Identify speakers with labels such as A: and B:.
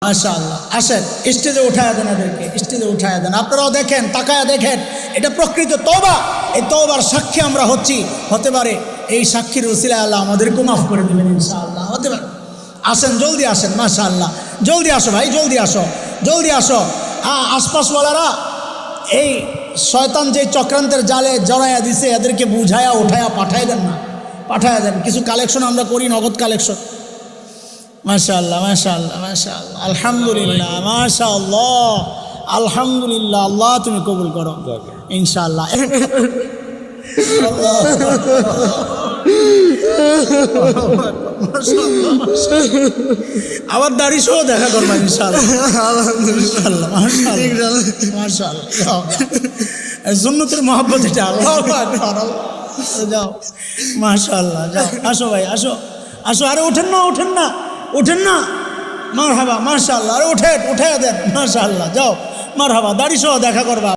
A: মাশাআল্লাহ, আসেন স্টেজে উঠায় দেন, এদেরকে স্টেজে উঠায় দেন। আপনারাও দেখেন, তাকায়া দেখেন, এটা প্রকৃত তওবা। এই তওবার সাক্ষী আমরা হতে পারে এই সাক্ষীর উসিলায় আল্লাহ আমাদেরকেও মাফ করে দেবেন ইনশাআল্লাহ, হতে পারে। আসেন, জলদি আসেন, মাশাআল্লাহ, জলদি আসো ভাই, জলদি আসো, জলদি আসো। আশপাশওয়ালারা এই শয়তান যে চক্রান্তের জালে জড়াইয়া দিছে, এদেরকে বুঝায়া উঠায়া পাঠায় দেন না, পাঠায় দেন। কিছু কালেকশন আমরা করি, নগদ কালেকশন। মাশাআল্লাহ, মাশাআল্লাহ, মাশাআল্লাহ, আলহামদুলিল্লাহ, মাশাআল্লাহ, আলহামদুলিল্লাহ। আল্লাহ তুমি কবুল করো ইনশাআল্লাহ। আবার দাড়ি সহ দেখা করবা ইনশাআল্লাহ। আলহামদুলিল্লাহ, মাশাআল্লাহ, মাশাআল্লাহ। সুন্নতের মহব্বত এটা। আল্লাহু আকবার, যাও, মাশাআল্লাহ, যাও, আসো ভাই, আসো, আসো। আরে ওঠেন না, ওঠেন না, ওঠেন না। মারহাবা, মাশাআল্লাহ, আরে ওঠে, উঠাইয়া দেন, মাশাআল্লাহ, যাও, মারহাবা, দাড়ি সহ দেখা করবা।